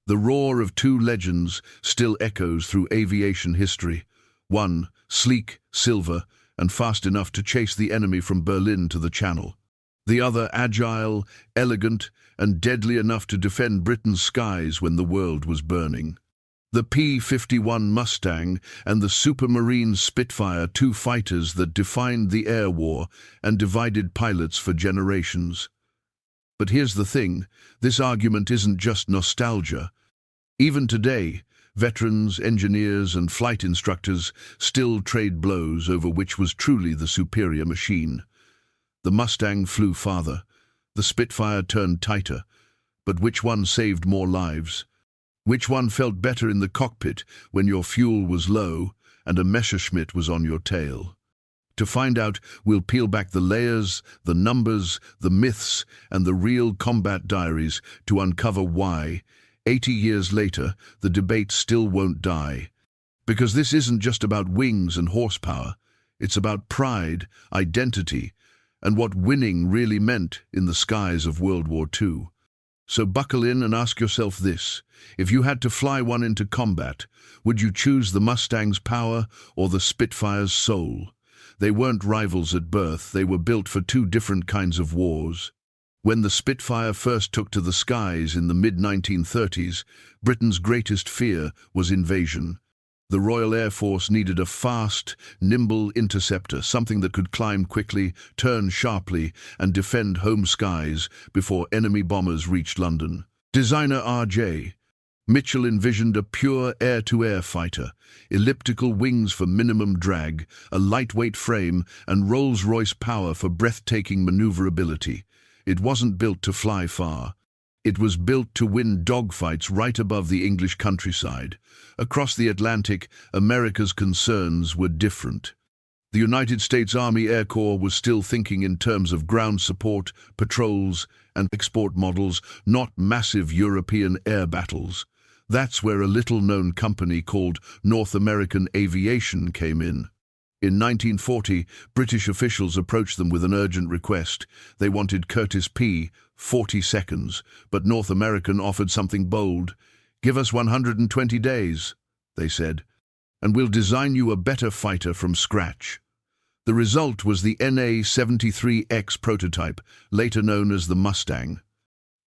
The roar of two legends still echoes through aviation history. One, sleek, silver, and fast enough to chase the enemy from Berlin to the Channel. The other, agile, elegant, and deadly enough to defend Britain's skies when the world was burning. The P-51 Mustang and the Supermarine Spitfire, two fighters that defined the air war and divided pilots for generations. But here's the thing, this argument isn't just nostalgia. Even today, veterans, engineers, and flight instructors still trade blows over which was truly the superior machine. The Mustang flew farther, the Spitfire turned tighter, but which one saved more lives? Which one felt better in the cockpit when your fuel was low and a Messerschmitt was on your tail? To find out, we'll peel back the layers, the numbers, the myths, and the real combat diaries to uncover why, 80 years later, the debate still won't die. Because this isn't just about wings and horsepower, it's about pride, identity, and what winning really meant in the skies of World War II. So buckle in and ask yourself this: if you had to fly one into combat, would you choose the Mustang's power or the Spitfire's soul? They weren't rivals at birth, they were built for two different kinds of wars. When the Spitfire first took to the skies in the mid-1930s, Britain's greatest fear was invasion. The Royal Air Force needed a fast, nimble interceptor, something that could climb quickly, turn sharply, and defend home skies before enemy bombers reached London. Designer R.J. Mitchell envisioned a pure air-to-air fighter, elliptical wings for minimum drag, a lightweight frame, and Rolls-Royce power for breathtaking maneuverability. It wasn't built to fly far. It was built to win dogfights right above the English countryside. Across the Atlantic, America's concerns were different. The United States Army Air Corps was still thinking in terms of ground support, patrols, and export models, not massive European air battles. That's where a little-known company called North American Aviation came in. In 1940, British officials approached them with an urgent request. They wanted Curtiss P, 40 seconds, but North American offered something bold. "Give us 120 days, they said, "and we'll design you a better fighter from scratch." The result was the NA-73X prototype, later known as the Mustang.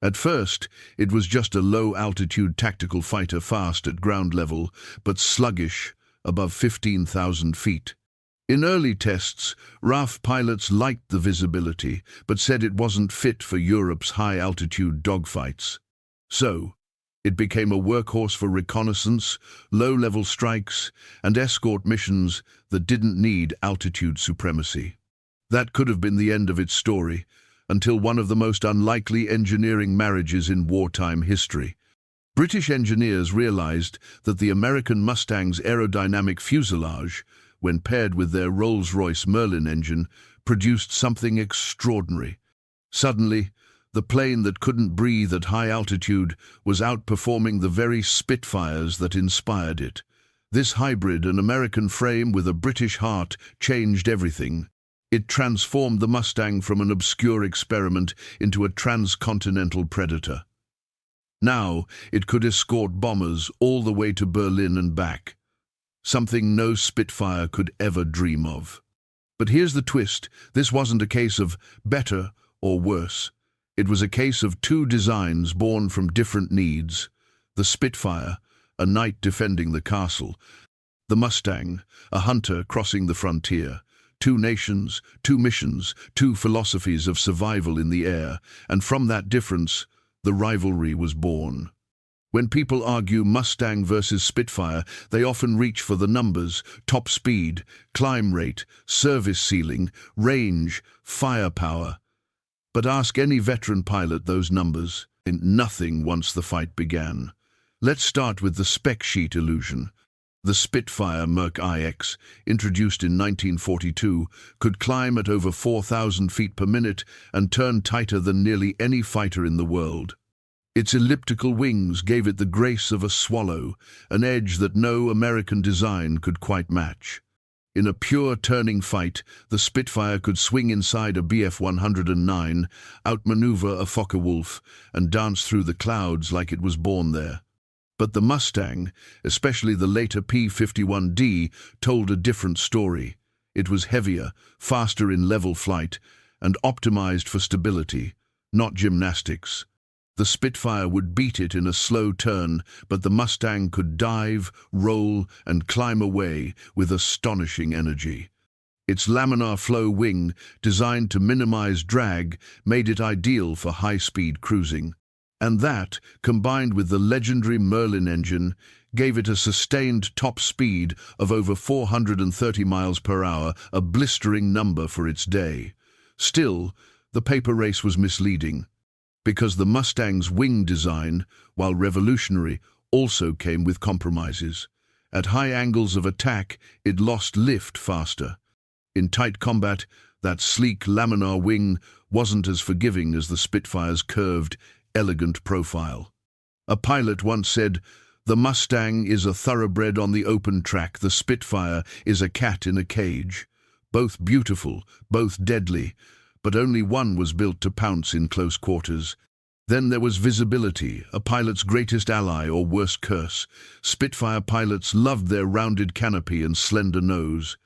At first, it was just a low-altitude tactical fighter, fast at ground level, but sluggish above 15,000 feet. In early tests, RAF pilots liked the visibility, but said it wasn't fit for Europe's high-altitude dogfights. So, it became a workhorse for reconnaissance, low-level strikes, and escort missions that didn't need altitude supremacy. That could have been the end of its story, until one of the most unlikely engineering marriages in wartime history. British engineers realized that the American Mustang's aerodynamic fuselage, when paired with their Rolls-Royce Merlin engine, produced something extraordinary. Suddenly, the plane that couldn't breathe at high altitude was outperforming the very Spitfires that inspired it. This hybrid, an American frame with a British heart, changed everything. It transformed the Mustang from an obscure experiment into a transcontinental predator. Now, it could escort bombers all the way to Berlin and back. Something no Spitfire could ever dream of. But here's the twist: this wasn't a case of better or worse. It was a case of two designs born from different needs. The Spitfire, a knight defending the castle. The Mustang, a hunter crossing the frontier. Two nations, two missions, two philosophies of survival in the air, and from that difference, the rivalry was born. When people argue Mustang versus Spitfire, they often reach for the numbers: top speed, climb rate, service ceiling, range, firepower. But ask any veteran pilot those numbers, and nothing once the fight began. Let's start with the spec sheet illusion. The Spitfire Merc IX, introduced in 1942, could climb at over 4,000 feet per minute and turn tighter than nearly any fighter in the world. Its elliptical wings gave it the grace of a swallow, an edge that no American design could quite match. In a pure turning fight, the Spitfire could swing inside a Bf-109, outmaneuver a Focke-Wulf, and dance through the clouds like it was born there. But the Mustang, especially the later P-51D, told a different story. It was heavier, faster in level flight, and optimized for stability, not gymnastics. The Spitfire would beat it in a slow turn, but the Mustang could dive, roll, and climb away with astonishing energy. Its laminar flow wing, designed to minimize drag, made it ideal for high-speed cruising. And that, combined with the legendary Merlin engine, gave it a sustained top speed of over 430 miles per hour, a blistering number for its day. Still, the paper race was misleading, because the Mustang's wing design, while revolutionary, also came with compromises. At high angles of attack, it lost lift faster. In tight combat, that sleek laminar wing wasn't as forgiving as the Spitfire's curved, elegant profile. A pilot once said, "The Mustang is a thoroughbred on the open track, the Spitfire is a cat in a cage." Both beautiful, both deadly, but only one was built to pounce in close quarters. Then there was visibility, a pilot's greatest ally or worst curse. Spitfire pilots loved their rounded canopy and slender nose.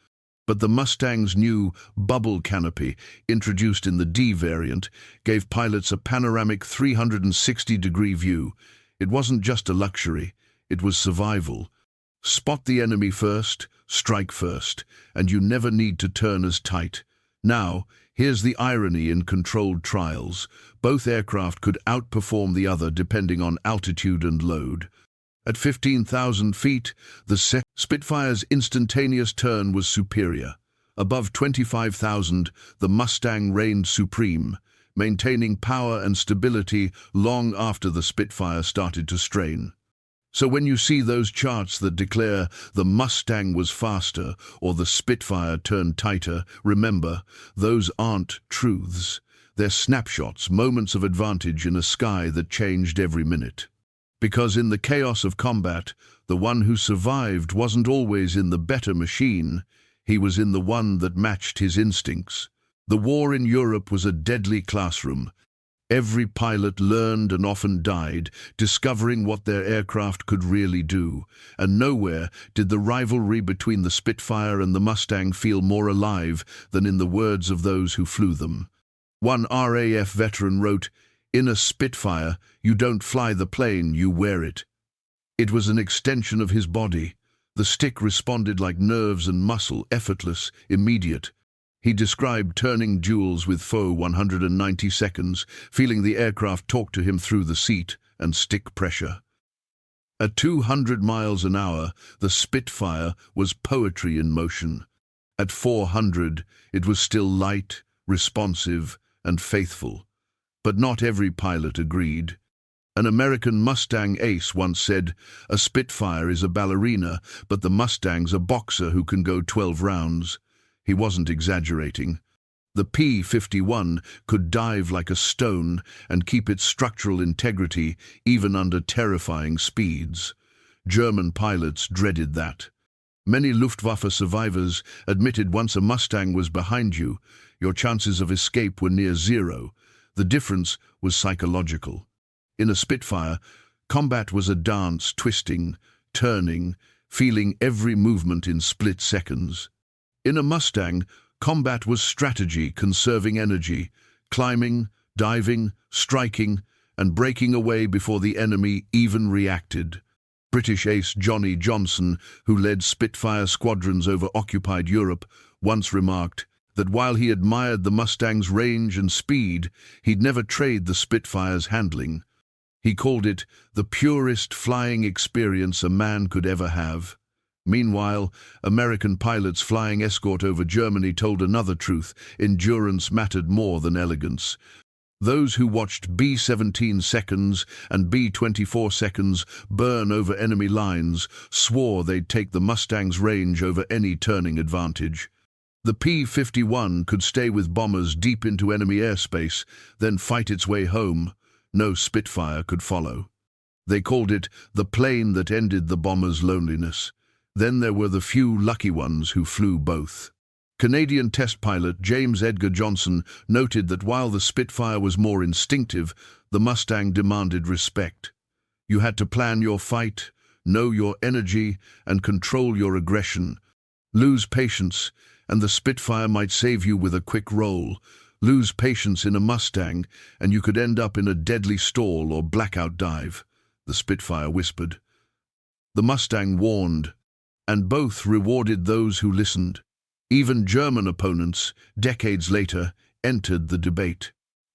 But the Mustang's new bubble canopy, introduced in the D variant, gave pilots a panoramic 360-degree view. It wasn't just a luxury, it was survival. Spot the enemy first, strike first, and you never need to turn as tight. Now, here's the irony in controlled trials. Both aircraft could outperform the other depending on altitude and load. At 15,000 feet, the Spitfire's instantaneous turn was superior. Above 25,000, the Mustang reigned supreme, maintaining power and stability long after the Spitfire started to strain. So when you see those charts that declare the Mustang was faster or the Spitfire turned tighter, remember, those aren't truths. They're snapshots, moments of advantage in a sky that changed every minute. Because in the chaos of combat, the one who survived wasn't always in the better machine, he was in the one that matched his instincts. The war in Europe was a deadly classroom. Every pilot learned and often died, discovering what their aircraft could really do, and nowhere did the rivalry between the Spitfire and the Mustang feel more alive than in the words of those who flew them. One RAF veteran wrote, "In a Spitfire, you don't fly the plane, you wear it." It was an extension of his body. The stick responded like nerves and muscle, effortless, immediate. He described turning duels with foe 190 seconds, feeling the aircraft talk to him through the seat and stick pressure. At 200 miles an hour, the Spitfire was poetry in motion. At 400, it was still light, responsive, and faithful. But not every pilot agreed. An American Mustang ace once said, "A Spitfire is a ballerina, but the Mustang's a boxer who can go 12 rounds. He wasn't exaggerating. The P-51 could dive like a stone and keep its structural integrity even under terrifying speeds. German pilots dreaded that. Many Luftwaffe survivors admitted once a Mustang was behind you, your chances of escape were near zero. The difference was psychological. In a Spitfire, combat was a dance, twisting, turning, feeling every movement in split seconds. In a Mustang, combat was strategy, conserving energy, climbing, diving, striking, and breaking away before the enemy even reacted. British ace Johnny Johnson, who led Spitfire squadrons over occupied Europe, once remarked that while he admired the Mustang's range and speed, he'd never trade the Spitfire's handling. He called it the purest flying experience a man could ever have. Meanwhile, American pilots flying escort over Germany told another truth: endurance mattered more than elegance. Those who watched B-17 seconds and B-24 seconds burn over enemy lines swore they'd take the Mustang's range over any turning advantage. The P-51 could stay with bombers deep into enemy airspace, then fight its way home. No Spitfire could follow. They called it the plane that ended the bomber's loneliness. Then there were the few lucky ones who flew both. Canadian test pilot James Edgar Johnson noted that while the Spitfire was more instinctive, the Mustang demanded respect. You had to plan your fight, Know your energy and control your aggression. Lose patience, and the Spitfire might save you with a quick roll. Lose patience in a Mustang, and you could end up in a deadly stall or blackout dive, the Spitfire whispered. The Mustang warned, and both rewarded those who listened. Even German opponents, decades later, entered the debate.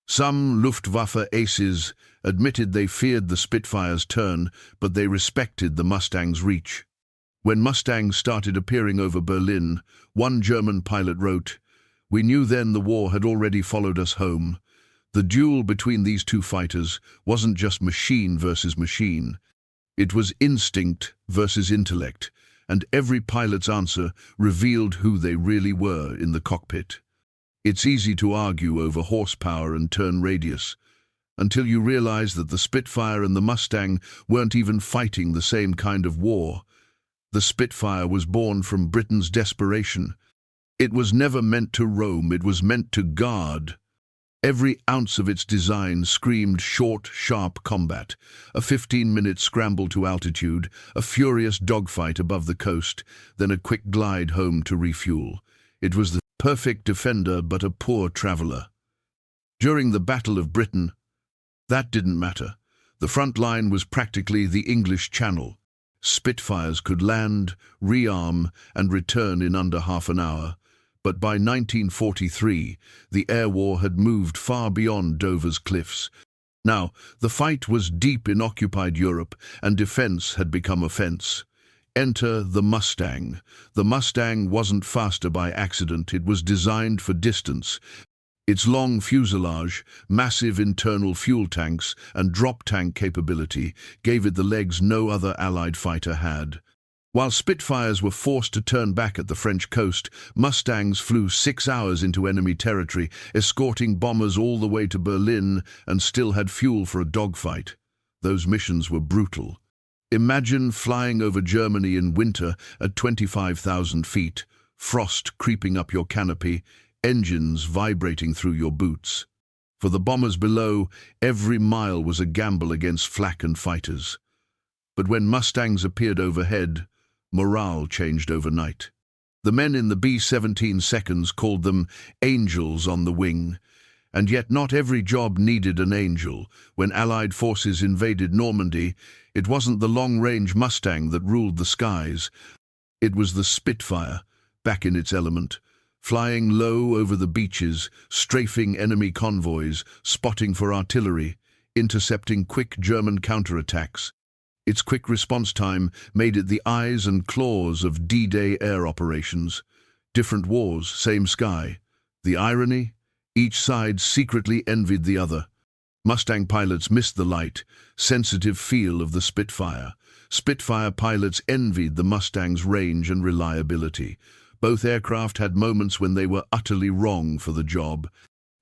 Some Luftwaffe aces admitted they feared the Spitfire's turn, but they respected the Mustang's reach. When Mustangs started appearing over Berlin, one German pilot wrote, "We knew then the war had already followed us home." The duel between these two fighters wasn't just machine versus machine. It was instinct versus intellect, and every pilot's answer revealed who they really were in the cockpit. It's easy to argue over horsepower and turn radius, until you realize that the Spitfire and the Mustang weren't even fighting the same kind of war. The Spitfire was born from Britain's desperation. It was never meant to roam, it was meant to guard. Every ounce of its design screamed short, sharp combat, a 15-minute scramble to altitude, a furious dogfight above the coast, then a quick glide home to refuel. It was the perfect defender but a poor traveler. During the Battle of Britain, that didn't matter. The front line was practically the English Channel. Spitfires could land, rearm, and return in under half an hour. But by 1943, the air war had moved far beyond Dover's cliffs. Now, the fight was deep in occupied Europe, and defense had become offense. Enter the Mustang. The Mustang wasn't faster by accident, it was designed for distance. Its long fuselage, massive internal fuel tanks, and drop tank capability gave it the legs no other Allied fighter had. While Spitfires were forced to turn back at the French coast, Mustangs flew 6 hours into enemy territory, escorting bombers all the way to Berlin, and still had fuel for a dogfight. Those missions were brutal. Imagine flying over Germany in winter at 25,000 feet, frost creeping up your canopy, engines vibrating through your boots. For the bombers below, every mile was a gamble against flak and fighters. But when Mustangs appeared overhead, morale changed overnight. The men in the B-17 seconds called them angels on the wing. And yet not every job needed an angel. When Allied forces invaded Normandy, it wasn't the long-range Mustang that ruled the skies. It was the Spitfire, back in its element, flying low over the beaches, strafing enemy convoys, spotting for artillery, intercepting quick German counterattacks. Its quick response time made it the eyes and claws of D-Day air operations. Different wars, same sky. The irony? Each side secretly envied the other. Mustang pilots missed the light, sensitive feel of the Spitfire. Spitfire pilots envied the Mustang's range and reliability. Both aircraft had moments when they were utterly wrong for the job.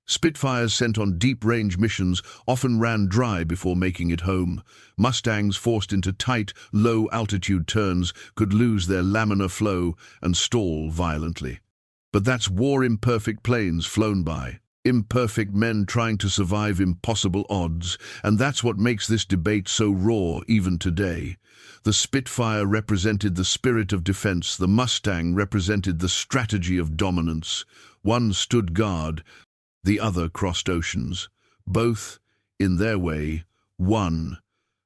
Spitfires sent on deep-range missions often ran dry before making it home. Mustangs forced into tight, low-altitude turns could lose their laminar flow and stall violently. But that's war-imperfect planes flown by. Imperfect men trying to survive impossible odds, and that's what makes this debate so raw even today. The Spitfire represented the spirit of defense, the Mustang represented the strategy of dominance. One stood guard, the other crossed oceans. Both, in their way, won.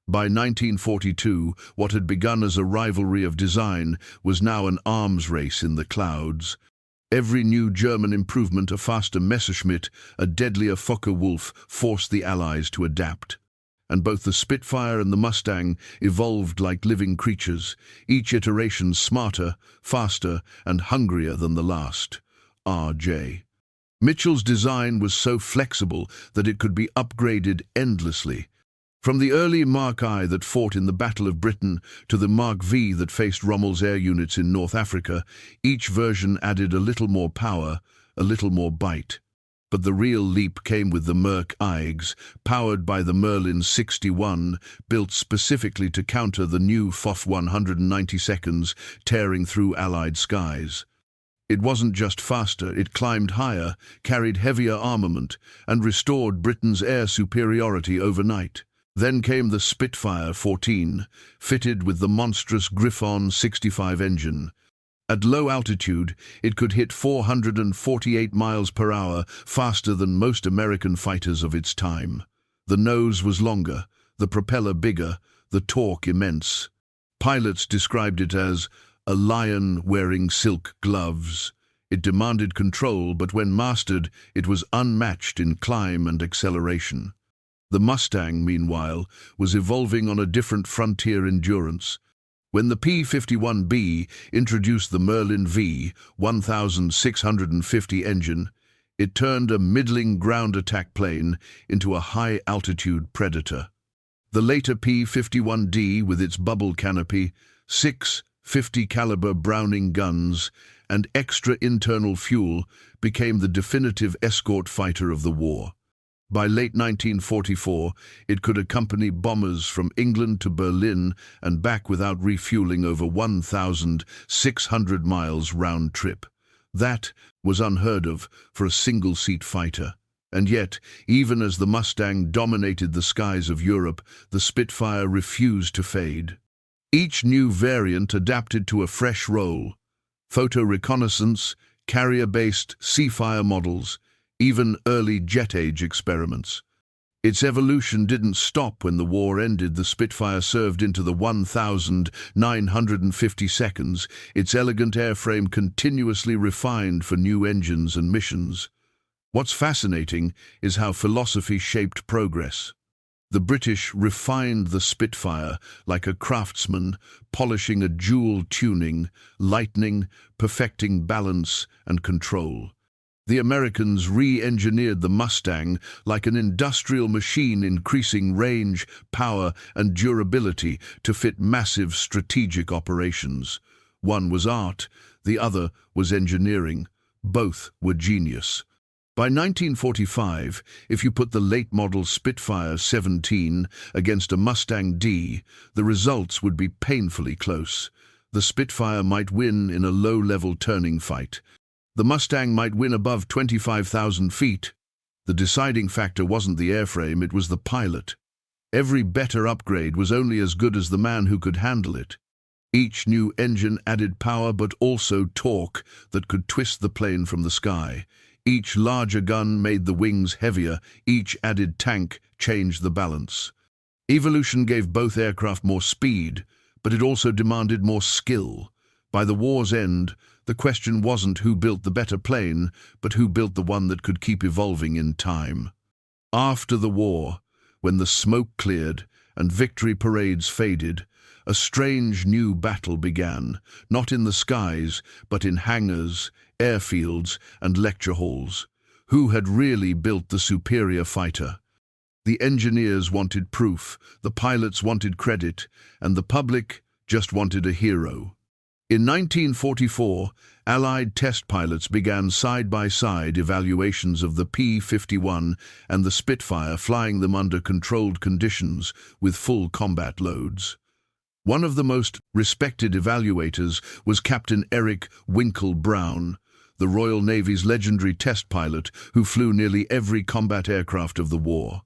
By 1942, what had begun as a rivalry of design was now an arms race in the clouds. Every new German improvement, a faster Messerschmitt, a deadlier Focke-Wulf, forced the Allies to adapt. And both the Spitfire and the Mustang evolved like living creatures, each iteration smarter, faster, and hungrier than the last. R.J. Mitchell's design was so flexible that it could be upgraded endlessly. From the early Mark I that fought in the Battle of Britain to the Mark V that faced Rommel's air units in North Africa, each version added a little more power, a little more bite. But the real leap came with the Merc Igs, powered by the Merlin 61, built specifically to counter the new FOF 192s tearing through Allied skies. It wasn't just faster, it climbed higher, carried heavier armament, and restored Britain's air superiority overnight. Then came the Spitfire 14, fitted with the monstrous Griffon 65 engine. At low altitude, it could hit 448 miles per hour, faster than most American fighters of its time. The nose was longer, the propeller bigger, the torque immense. Pilots described it as a lion wearing silk gloves. It demanded control, but when mastered, it was unmatched in climb and acceleration. The Mustang, meanwhile, was evolving on a different frontier endurance. When the P-51B introduced the Merlin V 1650 engine, it turned a middling ground attack plane into a high-altitude predator. The later P-51D, with its bubble canopy, 6 50-caliber Browning guns, and extra internal fuel, became the definitive escort fighter of the war. By late 1944, it could accompany bombers from England to Berlin and back without refueling over 1,600 miles round trip. That was unheard of for a single-seat fighter. And yet, even as the Mustang dominated the skies of Europe, the Spitfire refused to fade. Each new variant adapted to a fresh role: photo reconnaissance, carrier-based Seafire models, even early jet-age experiments. Its evolution didn't stop when the war ended. The Spitfire served into the 1,950 seconds, its elegant airframe continuously refined for new engines and missions. What's fascinating is how philosophy shaped progress. The British refined the Spitfire like a craftsman, polishing a jewel tuning, lightening, perfecting balance and control. The Americans re-engineered the Mustang like an industrial machine, increasing range, power, and durability to fit massive strategic operations. One was art, the other was engineering. Both were genius. By 1945, if you put the late-model Spitfire 17 against a Mustang D, the results would be painfully close. The Spitfire might win in a low-level turning fight. The Mustang might win above 25,000 feet. The deciding factor wasn't the airframe, it was the pilot. Every better upgrade was only as good as the man who could handle it. Each new engine added power but also torque that could twist the plane from the sky. Each larger gun made the wings heavier, each added tank changed the balance. Evolution gave both aircraft more speed, but it also demanded more skill. By the war's end, the question wasn't who built the better plane, but who built the one that could keep evolving in time. After the war, when the smoke cleared and victory parades faded, a strange new battle began, not in the skies, but in hangars, airfields, and lecture halls. Who had really built the superior fighter? The engineers wanted proof, the pilots wanted credit, and the public just wanted a hero. In 1944, Allied test pilots began side-by-side evaluations of the P-51 and the Spitfire, flying them under controlled conditions with full combat loads. One of the most respected evaluators was Captain Eric Winkle Brown, the Royal Navy's legendary test pilot who flew nearly every combat aircraft of the war.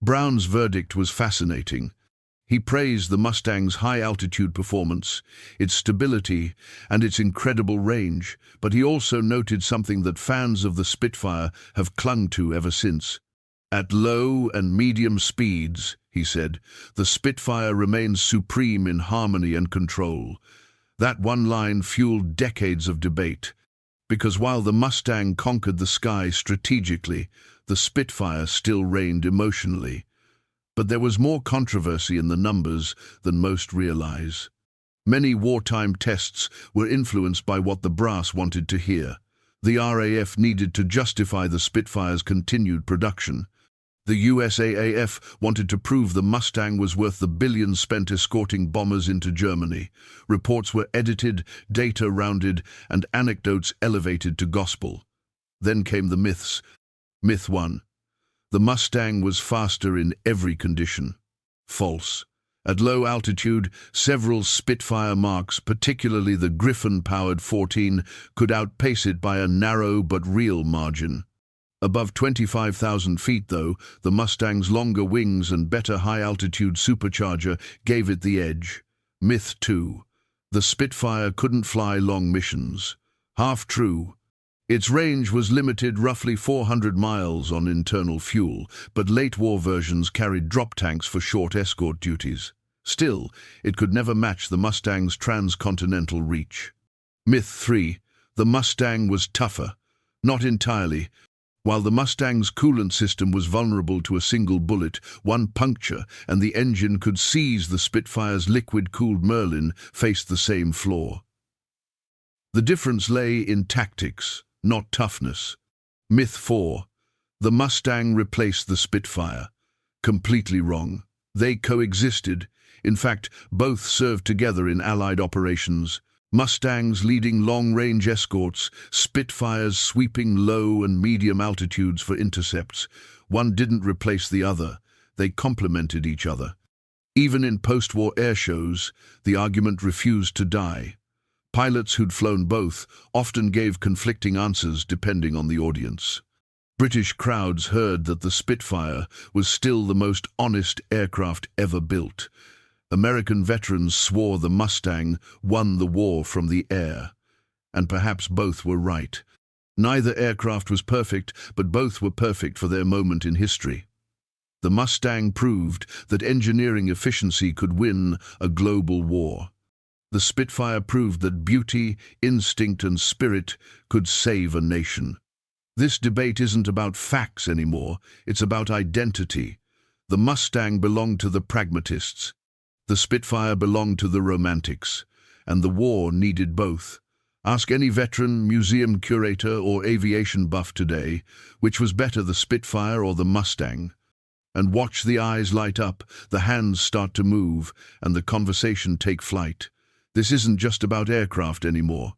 Brown's verdict was fascinating. He praised the Mustang's high-altitude performance, its stability, and its incredible range, but he also noted something that fans of the Spitfire have clung to ever since. At low and medium speeds, he said, the Spitfire remains supreme in harmony and control. That one line fueled decades of debate, because while the Mustang conquered the sky strategically, the Spitfire still reigned emotionally. But there was more controversy in the numbers than most realize. Many wartime tests were influenced by what the brass wanted to hear. The RAF needed to justify the Spitfire's continued production. The USAAF wanted to prove the Mustang was worth the billions spent escorting bombers into Germany. Reports were edited, data rounded, and anecdotes elevated to gospel. Then came the myths. Myth 1. The Mustang was faster in every condition. False. At low altitude, several Spitfire marks, particularly the Griffon-powered 14, could outpace it by a narrow but real margin. Above 25,000 feet, though, the Mustang's longer wings and better high-altitude supercharger gave it the edge. Myth 2. The Spitfire couldn't fly long missions. Half true. Its range was limited roughly 400 miles on internal fuel, but late-war versions carried drop tanks for short escort duties. Still, it could never match the Mustang's transcontinental reach. Myth 3. The Mustang was tougher. Not entirely. While the Mustang's coolant system was vulnerable to a single bullet, one puncture, and the engine could seize, the Spitfire's liquid-cooled Merlin faced the same flaw. The difference lay in tactics, not toughness. Myth 4. The Mustang replaced the Spitfire. Completely wrong. They coexisted. In fact, both served together in Allied operations. Mustangs leading long-range escorts, Spitfires sweeping low and medium altitudes for intercepts. One didn't replace the other. They complemented each other. Even in post-war air shows, the argument refused to die. Pilots who'd flown both often gave conflicting answers depending on the audience. British crowds heard that the Spitfire was still the most honest aircraft ever built. American veterans swore the Mustang won the war from the air. And perhaps both were right. Neither aircraft was perfect, but both were perfect for their moment in history. The Mustang proved that engineering efficiency could win a global war. The Spitfire proved that beauty, instinct, and spirit could save a nation. This debate isn't about facts anymore, it's about identity. The Mustang belonged to the pragmatists. The Spitfire belonged to the romantics, and the war needed both. Ask any veteran, museum curator, or aviation buff today, which was better, the Spitfire or the Mustang? And watch the eyes light up, the hands start to move, and the conversation take flight. This isn't just about aircraft anymore.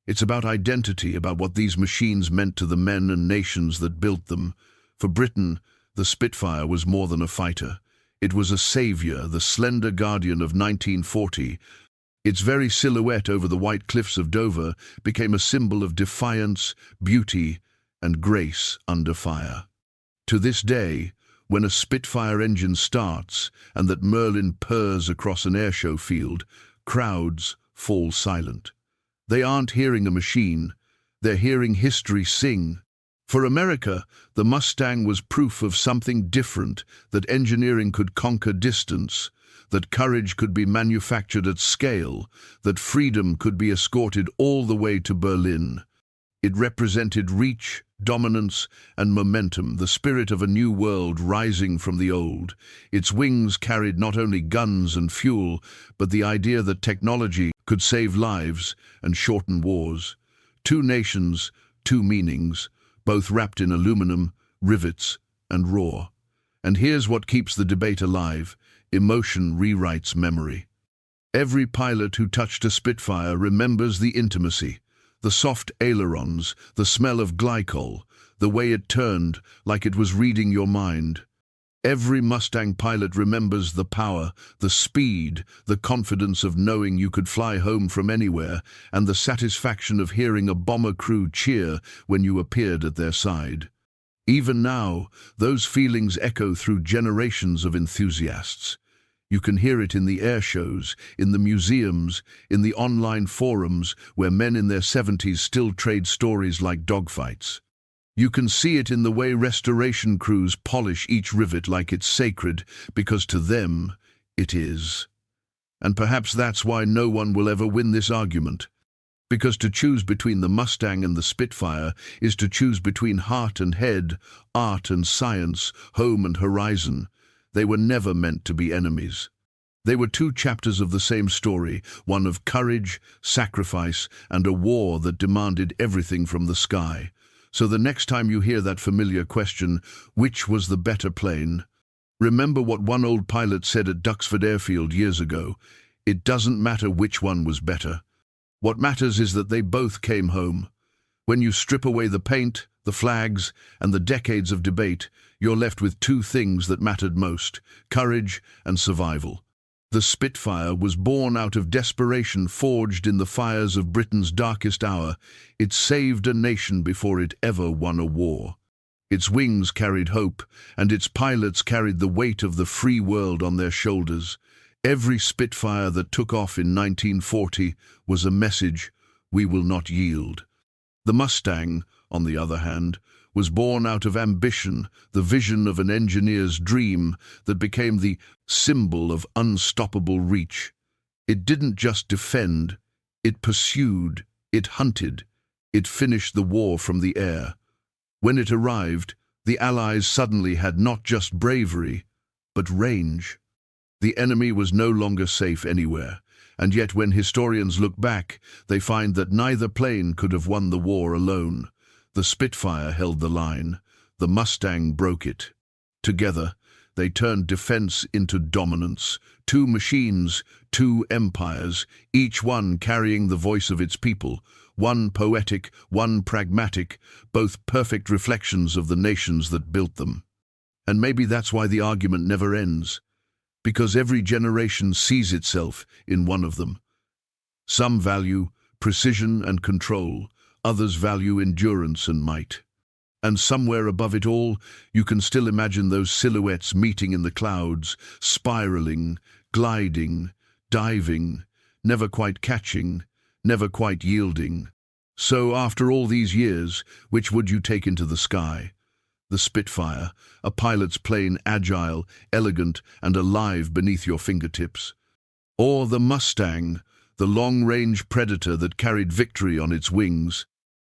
It's about identity, about what these machines meant to the men and nations that built them. For Britain, the Spitfire was more than a fighter. It was a savior, the slender guardian of 1940. Its very silhouette over the white cliffs of Dover became a symbol of defiance, beauty, and grace under fire. To this day, when a Spitfire engine starts and that Merlin purrs across an airshow field, crowds fall silent. They aren't hearing a machine, they're hearing history sing. For America, the Mustang was proof of something different, that engineering could conquer distance, that courage could be manufactured at scale, that freedom could be escorted all the way to Berlin. It represented reach, dominance, and momentum, the spirit of a new world rising from the old. Its wings carried not only guns and fuel, but the idea that technology could save lives and shorten wars. Two nations, two meanings, both wrapped in aluminum, rivets, and roar. And here's what keeps the debate alive: emotion rewrites memory. Every pilot who touched a Spitfire remembers the intimacy, the soft ailerons, the smell of glycol, the way it turned like it was reading your mind. Every Mustang pilot remembers the power, the speed, the confidence of knowing you could fly home from anywhere, and the satisfaction of hearing a bomber crew cheer when you appeared at their side. Even now, those feelings echo through generations of enthusiasts. You can hear it in the air shows, in the museums, in the online forums where men in their 70s still trade stories like dogfights. You can see it in the way restoration crews polish each rivet like it's sacred, because to them, it is. And perhaps that's why no one will ever win this argument. Because to choose between the Mustang and the Spitfire is to choose between heart and head, art and science, home and horizon. They were never meant to be enemies. They were two chapters of the same story, one of courage, sacrifice, and a war that demanded everything from the sky. So the next time you hear that familiar question, which was the better plane, remember what one old pilot said at Duxford Airfield years ago: it doesn't matter which one was better. What matters is that they both came home. When you strip away the paint, the flags, and the decades of debate, you're left with two things that mattered most: courage and survival. The Spitfire was born out of desperation, forged in the fires of Britain's darkest hour. It saved a nation before it ever won a war. Its wings carried hope, and its pilots carried the weight of the free world on their shoulders. Every Spitfire that took off in 1940 was a message: we will not yield. The Mustang, on the other hand, was born out of ambition, the vision of an engineer's dream that became the symbol of unstoppable reach. It didn't just defend, it pursued, it hunted, it finished the war from the air. When it arrived, the Allies suddenly had not just bravery, but range. The enemy was no longer safe anywhere, and yet when historians look back, they find that neither plane could have won the war alone. The Spitfire held the line, the Mustang broke it. Together, they turned defense into dominance. Two machines, two empires, each one carrying the voice of its people, one poetic, one pragmatic, both perfect reflections of the nations that built them. And maybe that's why the argument never ends, because every generation sees itself in one of them. Some value precision and control, others value endurance and might. And somewhere above it all, you can still imagine those silhouettes meeting in the clouds, spiraling, gliding, diving, never quite catching, never quite yielding. So, after all these years, which would you take into the sky? The Spitfire, a pilot's plane, agile, elegant, and alive beneath your fingertips. Or the Mustang, the long-range predator that carried victory on its wings.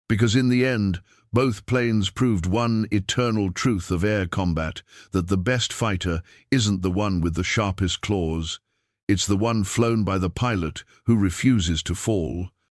Because in the end, both planes proved one eternal truth of air combat, that the best fighter isn't the one with the sharpest claws. It's the one flown by the pilot who refuses to fall.